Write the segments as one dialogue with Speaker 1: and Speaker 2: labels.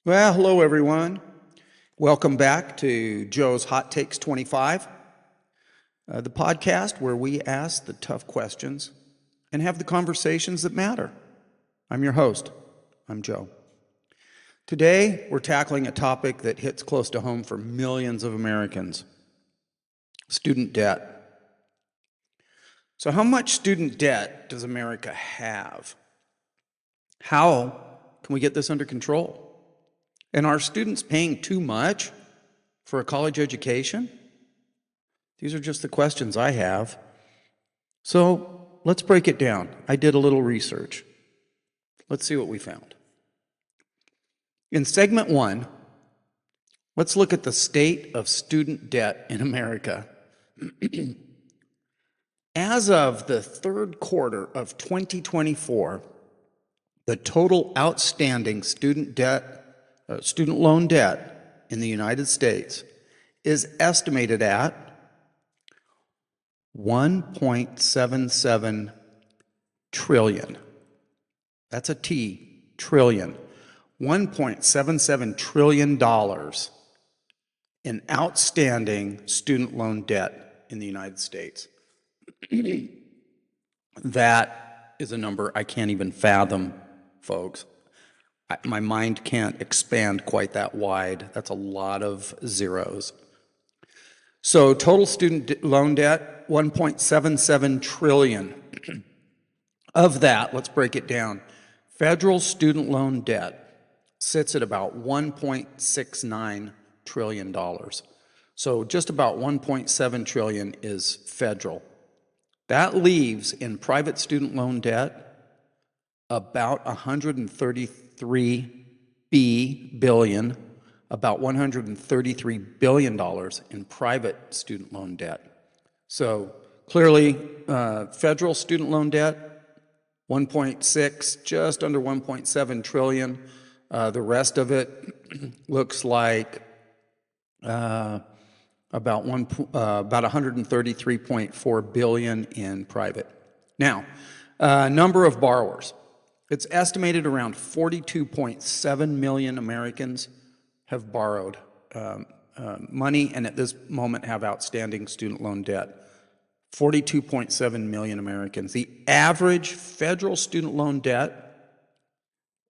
Speaker 1: Well, hello everyone. Welcome back to Joe's Hot Takes 25, the podcast where we ask the tough questions and have the conversations that matter. I'm your host. I'm Joe. Today, we're tackling a topic that hits close to home for millions of Americans: student debt. So how much student debt does America have? How can we get this under control? And are students paying too much for a college education? These are just the questions I have. So let's break it down. I did a little research. Let's see what we found. In segment 1, let's look at the state of student debt in America. As of the third quarter of 2024, the total outstanding student loan debt in the United States is estimated at $1.77 trillion. That's a T, trillion. $1.77 trillion in outstanding student loan debt in the United States. That is a number I can't even fathom, folks. My mind can't expand quite that wide. That's a lot of zeros. So total student loan debt, $1.77 trillion. Of that, let's break it down. Federal student loan debt sits at about $1.69 trillion. So just about $1.7 trillion is federal. That leaves in private student loan debt about $133 billion, about $133 billion in private student loan debt. So clearly, federal student loan debt, 1.6, just under 1.7 trillion. The rest of it looks like about 133.4 billion in private. Now, number of borrowers. It's estimated around 42.7 million Americans have borrowed money and at this moment have outstanding student loan debt. 42.7 million Americans. The average federal student loan debt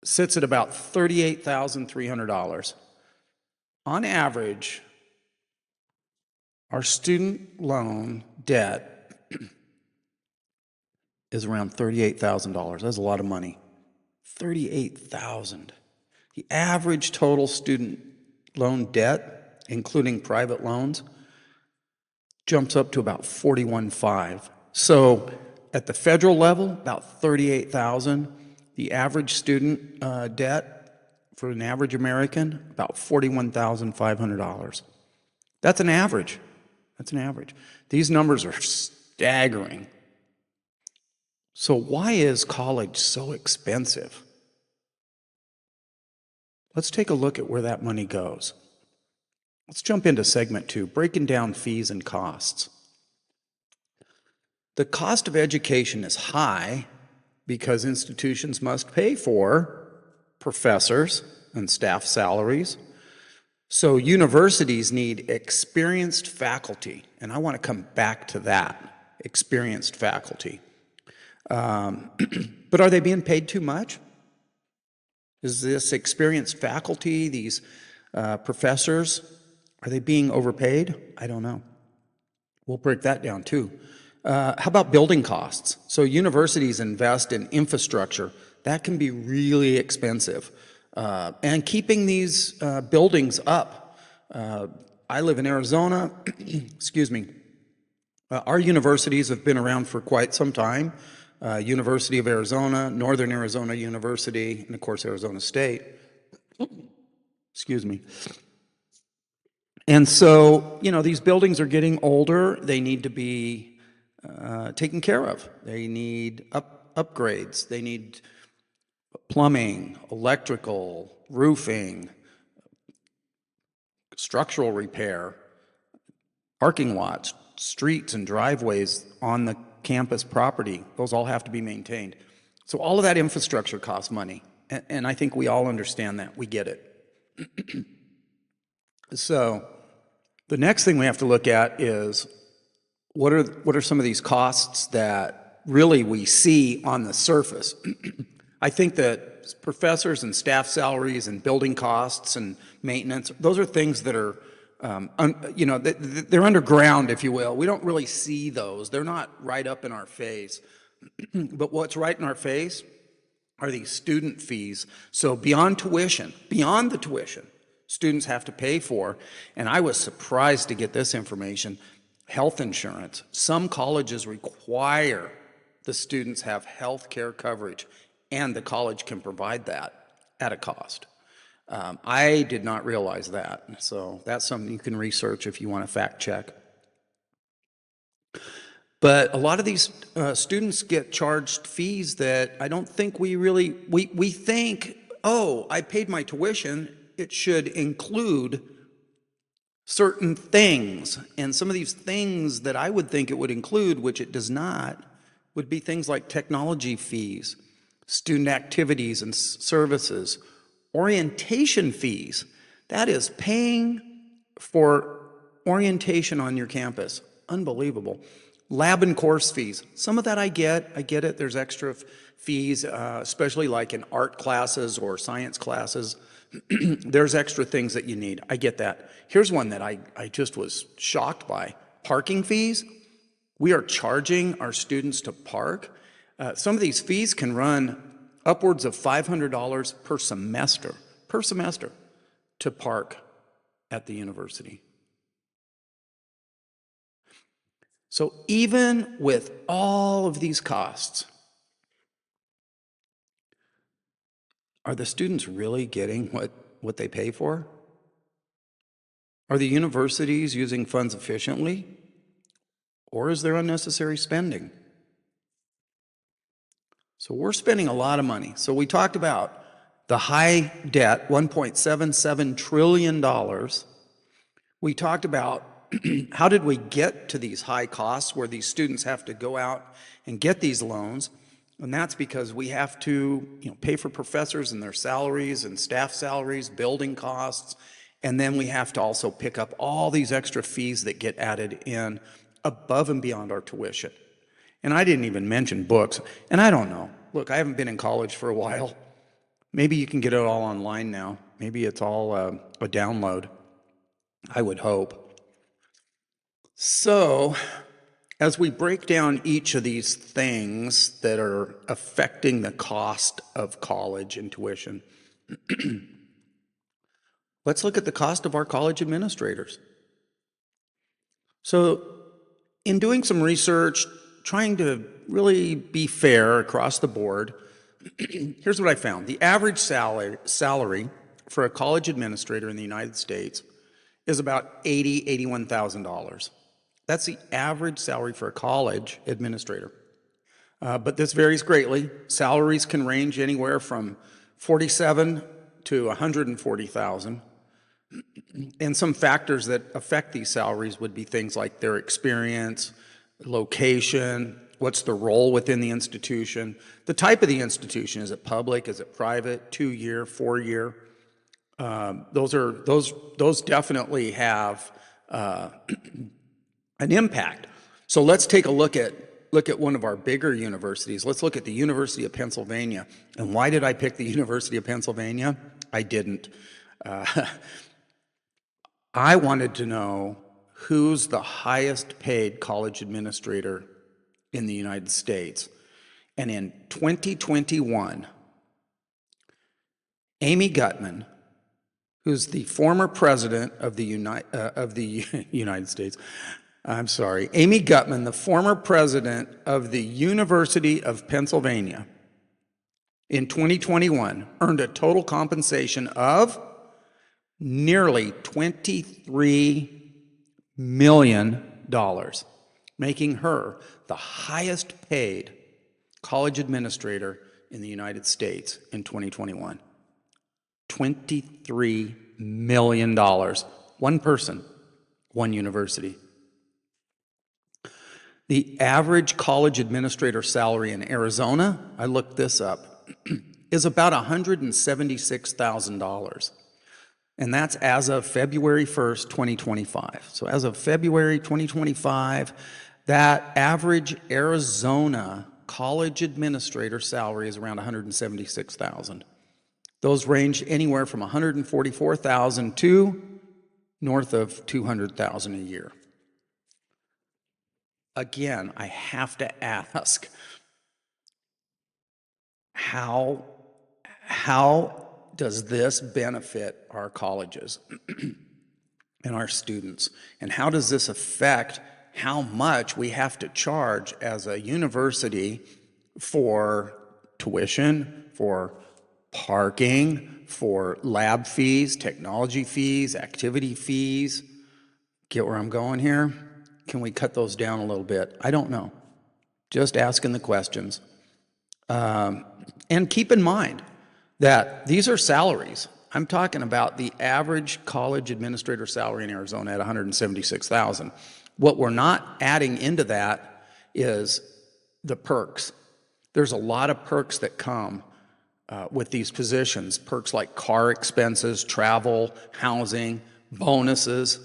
Speaker 1: sits at about $38,300. On average, our student loan debt is around $38,000. That's a lot of money. $38,000. The average total student loan debt, including private loans, jumps up to about $41,500. So at the federal level, about $38,000. The average student debt for an average American, about $41,500. That's an average. That's an average. These numbers are staggering. So why is college so expensive? Let's take a look at where that money goes. Let's jump into segment 2, breaking down fees and costs. The cost of education is high because institutions must pay for professors and staff salaries. So universities need experienced faculty, and I want to come back to that, experienced faculty. But are they being paid too much? Is this experienced faculty, these professors, are they being overpaid? I don't know. We'll break that down too. How about building costs? So universities invest in infrastructure. That can be really expensive. And keeping these buildings up. I live in Arizona. Excuse me. Our universities have been around for quite some time. University of Arizona, Northern Arizona University, and of course Arizona State. Excuse me. And so, these buildings are getting older. They need to be taken care of. They need upgrades. They need plumbing, electrical, roofing, structural repair, parking lots, streets and driveways on the campus property. Those all have to be maintained. So all of that infrastructure costs money. And I think we all understand that. We get it. So the next thing we have to look at is what are some of these costs that really we see on the surface? I think that professors and staff salaries and building costs and maintenance, those are things that are, they're underground, if you will. We don't really see those. They're not right up in our face. But what's right in our face are these student fees. So beyond the tuition, students have to pay for, and I was surprised to get this information, health insurance. Some colleges require the students have health care coverage, and the college can provide that at a cost. I did not realize that, so that's something you can research if you want to fact check. But a lot of these students get charged fees that I don't think we think, oh, I paid my tuition, it should include certain things. And some of these things that I would think it would include, which it does not, would be things like technology fees, student activities and services, orientation fees. That is paying for orientation on your campus. Unbelievable. Lab and course fees. Some of that I get it. There's extra fees, especially like in art classes or science classes. There's extra things that you need. I get that. Here's one that I just was shocked by. Parking fees. We are charging our students to park. Some of these fees can run upwards of $500 per semester to park at the university. So even with all of these costs, are the students really getting what they pay for? Are the universities using funds efficiently? Or is there unnecessary spending? So we're spending a lot of money. So we talked about the high debt, $1.77 trillion. We talked about how did we get to these high costs where these students have to go out and get these loans? And that's because we have to pay for professors and their salaries and staff salaries, building costs, and then we have to also pick up all these extra fees that get added in above and beyond our tuition. And I didn't even mention books, and I don't know. Look, I haven't been in college for a while. Maybe you can get it all online now. Maybe it's all a download. I would hope. So, as we break down each of these things that are affecting the cost of college and tuition, let's look at the cost of our college administrators. So, in doing some research, trying to really be fair across the board, here's what I found. The average salary for a college administrator in the United States is about $81,000. That's the average salary for a college administrator. But this varies greatly. Salaries can range anywhere from $47,000 to $140,000. And some factors that affect these salaries would be things like their experience, location, what's the role within the institution, the type of the institution. Is it public? Is it private? 2-year, 4-year? Those definitely have an impact. So let's take a look at one of our bigger universities. Let's look at the University of Pennsylvania. And why did I pick the University of Pennsylvania? I didn't. I wanted to know who's the highest paid college administrator in the United States. And in 2021, Amy Gutmann, who's the former president of the United States, Amy Gutmann, the former president of the University of Pennsylvania, in 2021 earned a total compensation of nearly $23 million, making her the highest paid college administrator in the United States in 2021. $23 million. One person, one university. The average college administrator salary in Arizona, I looked this up, is about $176,000. And that's as of February 1st, 2025. So as of February 2025, that average Arizona college administrator salary is around $176,000. Those range anywhere from $144,000 to north of $200,000 a year. Again, I have to ask, how does this benefit our colleges and our students? And how does this affect how much we have to charge as a university for tuition, for parking, for lab fees, technology fees, activity fees? Get where I'm going here? Can we cut those down a little bit? I don't know. Just asking the questions. And keep in mind that these are salaries. I'm talking about the average college administrator salary in Arizona at $176,000. What we're not adding into that is the perks. There's a lot of perks that come with these positions. Perks like car expenses, travel, housing, bonuses.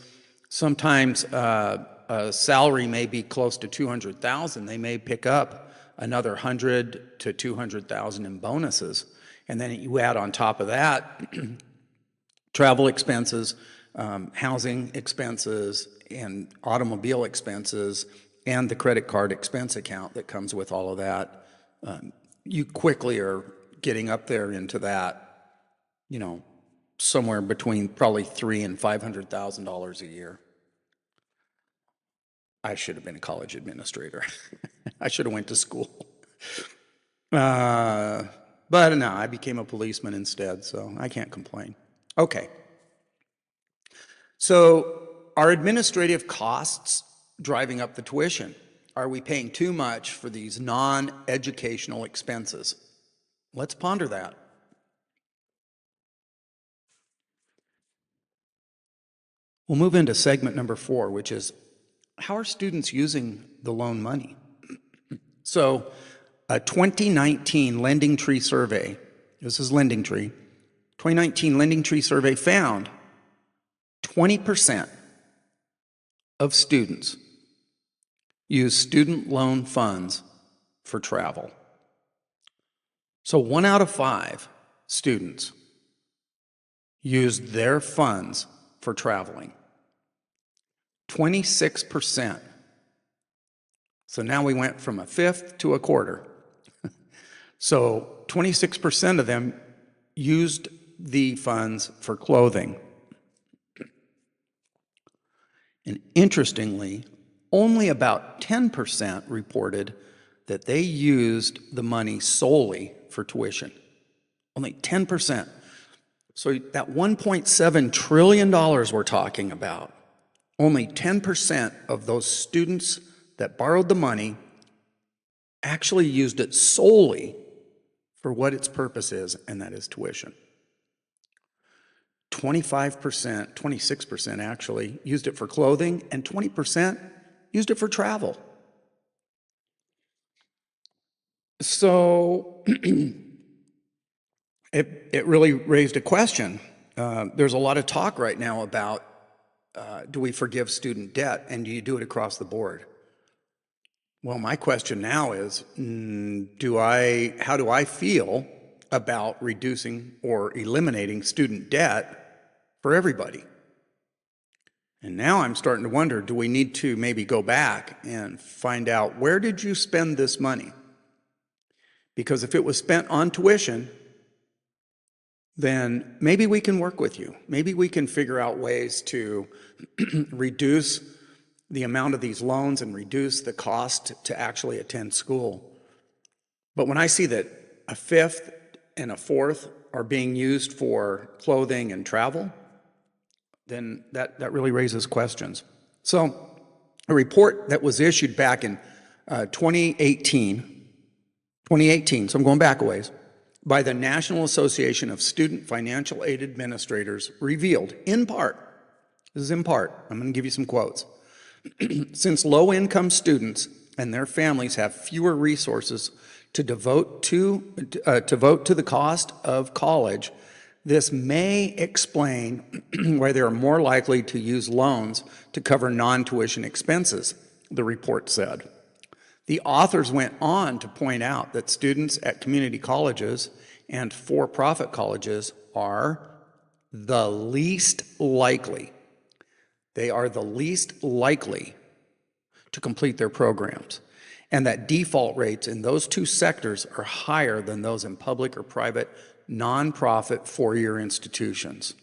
Speaker 1: Sometimes a salary may be close to $200,000. They may pick up another $100,000 to $200,000 in bonuses. And then you add on top of that travel expenses, housing expenses, and automobile expenses, and the credit card expense account that comes with all of that. You quickly are getting up there into that, somewhere between probably $300,000 and $500,000 a year. I should have been a college administrator. I should have went to school. But no, I became a policeman instead, so I can't complain. Okay. So are administrative costs driving up the tuition? Are we paying too much for these non-educational expenses? Let's ponder that. We'll move into segment number 4, which is how are students using the loan money? So a 2019 Lending Tree survey, this is Lending Tree, 2019 Lending Tree survey found 20% of students use student loan funds for travel. So 1 out of 5 students used their funds for traveling. 26%. So now we went from a fifth to a quarter. So 26% of them used the funds for clothing. And interestingly, only about 10% reported that they used the money solely for tuition. Only 10%. So that $1.7 trillion we're talking about, only 10% of those students that borrowed the money actually used it solely for what its purpose is, and that is tuition. 25%, 26% actually used it for clothing, and 20% used it for travel. So it really raised a question. There's a lot of talk right now about do we forgive student debt, and do you do it across the board? Well, my question now is, how do I feel about reducing or eliminating student debt for everybody? And now I'm starting to wonder, do we need to maybe go back and find out, where did you spend this money? Because if it was spent on tuition, then maybe we can work with you. Maybe we can figure out ways to reduce the amount of these loans and reduce the cost to actually attend school. But when I see that a fifth and a fourth are being used for clothing and travel, then that really raises questions. So a report that was issued back in 2018, so I'm going back a ways, by the National Association of Student Financial Aid Administrators revealed, in part, this is in part, I'm going to give you some quotes, since low-income students and their families have fewer resources to devote to the cost of college, This may explain why they are more likely to use loans to cover non-tuition expenses, the report said. The authors went on to point out that students at community colleges and for-profit colleges are the least likely. They are the least likely to complete their programs, and that default rates in those two sectors are higher than those in public or private nonprofit four-year institutions.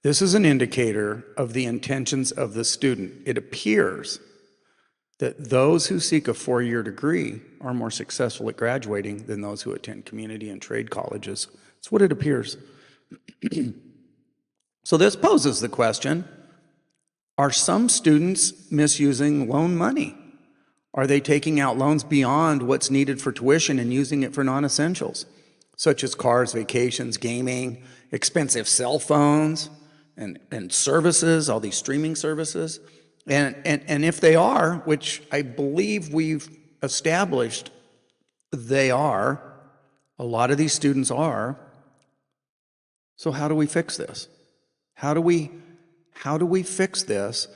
Speaker 1: This is an indicator of the intentions of the student. It appears that those who seek a four-year degree are more successful at graduating than those who attend community and trade colleges. That's what it appears. So this poses the question, are some students misusing loan money? Are they taking out loans beyond what's needed for tuition and using it for non-essentials, such as cars, vacations, gaming, expensive cell phones, and services, all these streaming services? And if they are, which I believe we've established they are, a lot of these students are, so how do we fix this? How do we fix this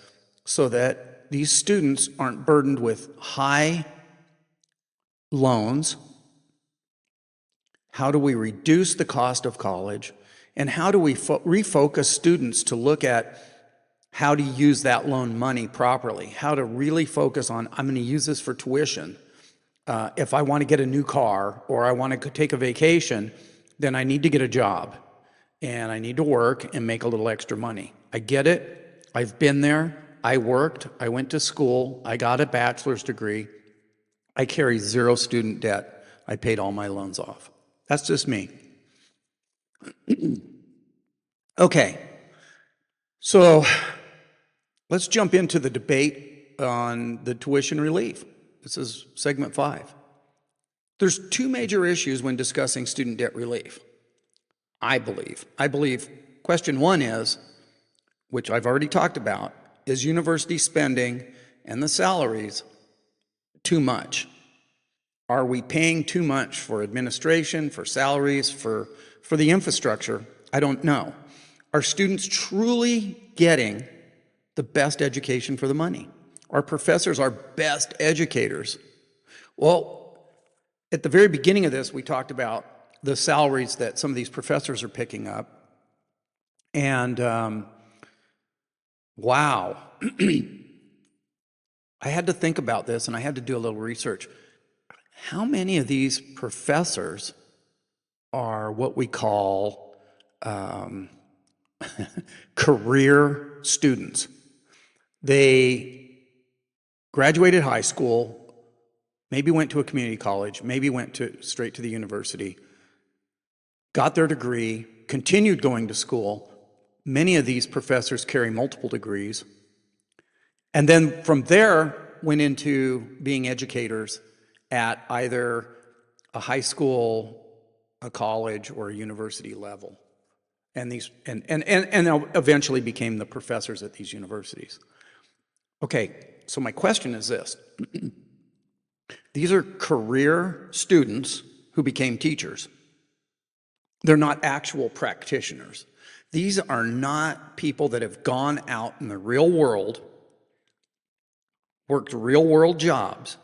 Speaker 1: so that these students aren't burdened with high loans? How do we reduce the cost of college? And how do we refocus students to look at how to use that loan money properly, how to really focus on, I'm going to use this for tuition. If I want to get a new car or I want to take a vacation, then I need to get a job and I need to work and make a little extra money. I get it. I've been there. I worked. I went to school. I got a bachelor's degree. I carry zero student debt. I paid all my loans off. That's just me. Okay. So let's jump into the debate on the tuition relief. This is segment 5. There's two major issues when discussing student debt relief, I believe. Question 1 is, which I've already talked about, is university spending and the salaries too much? Are we paying too much for administration, for salaries, for the infrastructure? I don't know. Are students truly getting the best education for the money? Are professors our best educators? Well, at the very beginning of this, we talked about the salaries that some of these professors are picking up. And wow, I had to think about this and I had to do a little research. How many of these professors are what we call career students? They graduated high school, maybe went to a community college, maybe went straight to the university, got their degree, continued going to school. Many of these professors carry multiple degrees. And then from there went into being educators at either a high school, a college, or a university level. And eventually became the professors at these universities. Okay, so my question is this. These are career students who became teachers. They're not actual practitioners. These are not people that have gone out in the real world, worked real world jobs,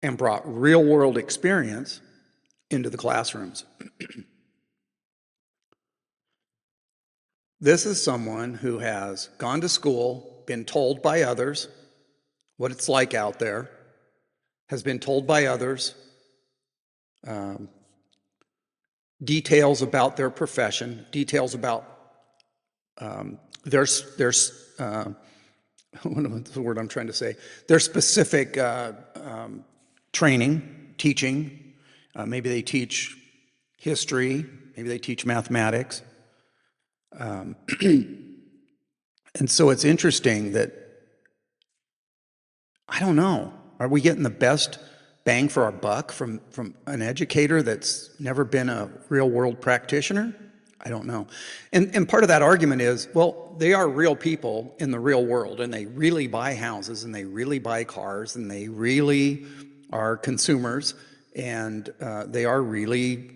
Speaker 1: and brought real world experience into the classrooms. This is someone who has gone to school, been told by others what it's like out there, has been told by others details about their profession, details about their what's the word I'm trying to say? Their specific training, teaching. Maybe they teach history, maybe they teach mathematics. And so it's interesting that, I don't know, are we getting the best bang for our buck from an educator that's never been a real world practitioner? I don't know. And part of that argument is, well, they are real people in the real world, and they really buy houses, and they really buy cars, and they really are consumers, and they are really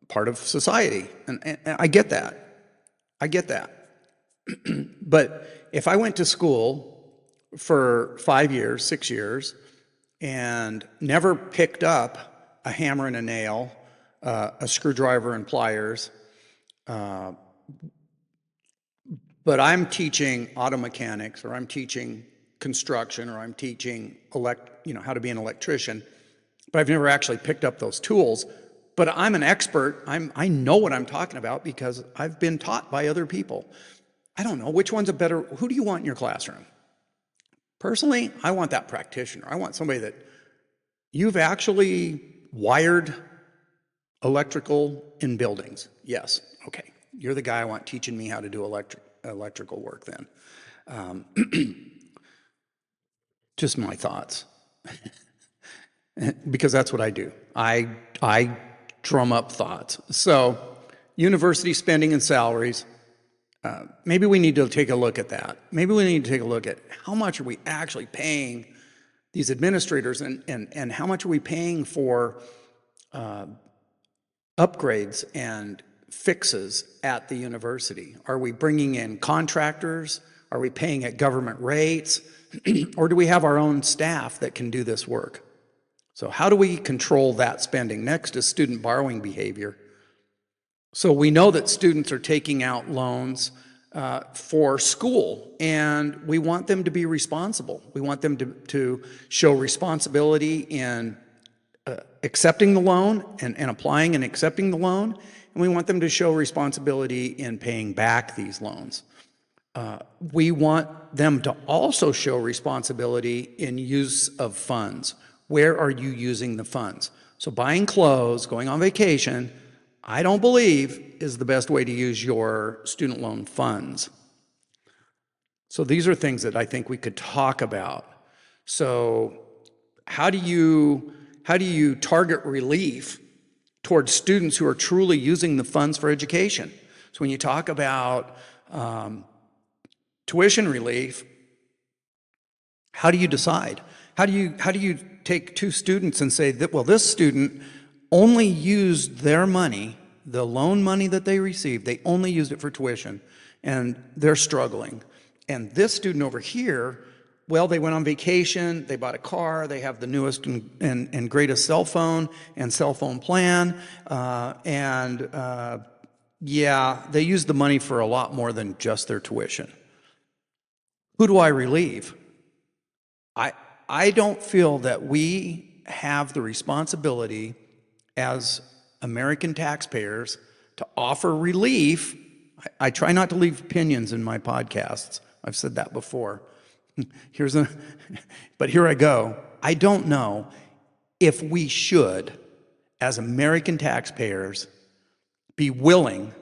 Speaker 1: part of society. And I get that. I get that. But if I went to school for 5 years, 6 years, and never picked up a hammer and a nail, a screwdriver and pliers, but I'm teaching auto mechanics, or I'm teaching construction, or I'm teaching how to be an electrician, but I've never actually picked up those tools. But I'm an expert. I know what I'm talking about because I've been taught by other people. I don't know which one's a better. Who do you want in your classroom? Personally, I want that practitioner. I want somebody that you've actually wired electrical in buildings. Yes, okay. You're the guy I want teaching me how to do electrical work then. Just my thoughts. Because that's what I do. I drum up thoughts. So, university spending and salaries, maybe we need to take a look at that. Maybe we need to take a look at how much are we actually paying these administrators, and how much are we paying for upgrades and fixes at the university? Are we bringing in contractors? Are we paying at government rates? Or do we have our own staff that can do this work? So how do we control that spending? Next is student borrowing behavior. So we know that students are taking out loans for school, and we want them to be responsible. We want them to show responsibility in accepting the loan and applying and accepting the loan, and we want them to show responsibility in paying back these loans. We want them to also show responsibility in use of funds. Where are you using the funds? So buying clothes, going on vacation, I don't believe is the best way to use your student loan funds. So these are things that I think we could talk about. So how do you target relief towards students who are truly using the funds for education? So when you talk about tuition relief, how do you decide? How do you take two students and say that, well, this student only used their money, the loan money that they received, they only used it for tuition, and they're struggling. And this student over here, well, they went on vacation, they bought a car, they have the newest and greatest cell phone and cell phone plan, yeah, they used the money for a lot more than just their tuition. Who do I relieve? I don't feel that we have the responsibility as American taxpayers to offer relief. I try not to leave opinions in my podcasts. I've said that before. But here I go. I don't know if we should, as American taxpayers, be willing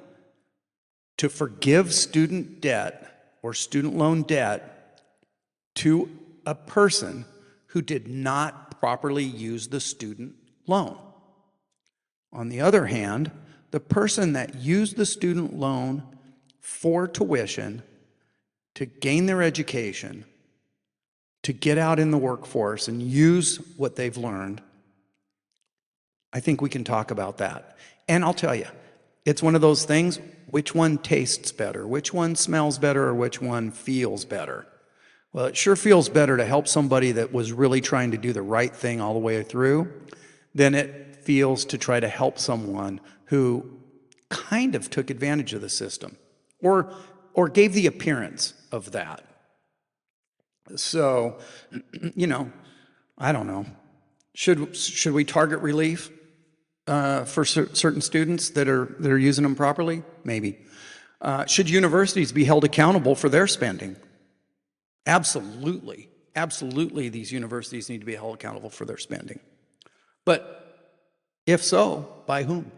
Speaker 1: to forgive student debt or student loan debt to a person who did not properly use the student loan. On the other hand, the person that used the student loan for tuition to gain their education, to get out in the workforce and use what they've learned, I think we can talk about that. And I'll tell you, it's one of those things, which one tastes better, which one smells better, or which one feels better? Well, it sure feels better to help somebody that was really trying to do the right thing all the way through than it feels to try to help someone who kind of took advantage of the system or gave the appearance of that. So, I don't know. Should we target relief for certain students that are using them properly? Maybe. Should universities be held accountable for their spending? Absolutely. Absolutely, these universities need to be held accountable for their spending. But if so, by whom?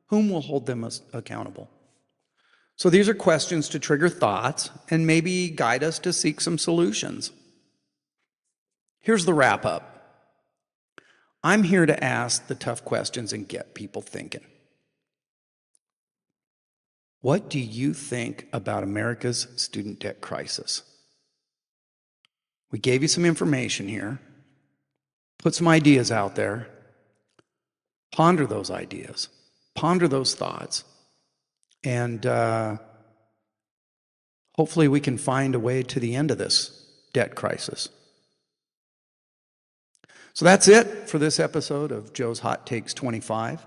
Speaker 1: Whom will hold them accountable? So these are questions to trigger thoughts and maybe guide us to seek some solutions. Here's the wrap up. I'm here to ask the tough questions and get people thinking. What do you think about America's student debt crisis? We gave you some information here, put some ideas out there, ponder those ideas. ponder those thoughts, and hopefully we can find a way to the end of this debt crisis. So that's it for this episode of Joe's Hot Takes 25.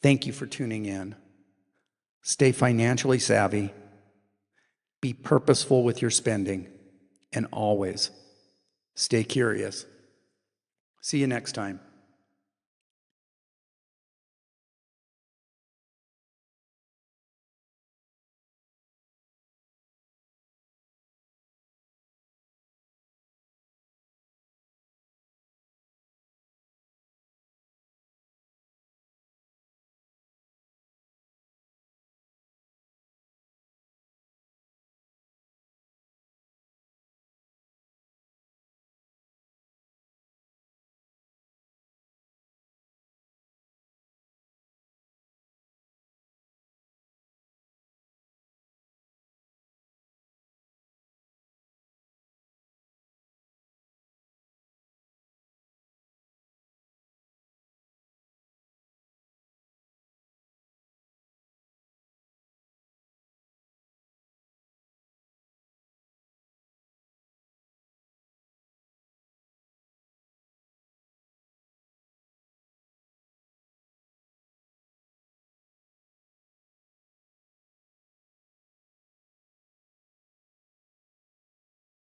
Speaker 1: Thank you for tuning in. Stay financially savvy, be purposeful with your spending, and always stay curious. See you next time.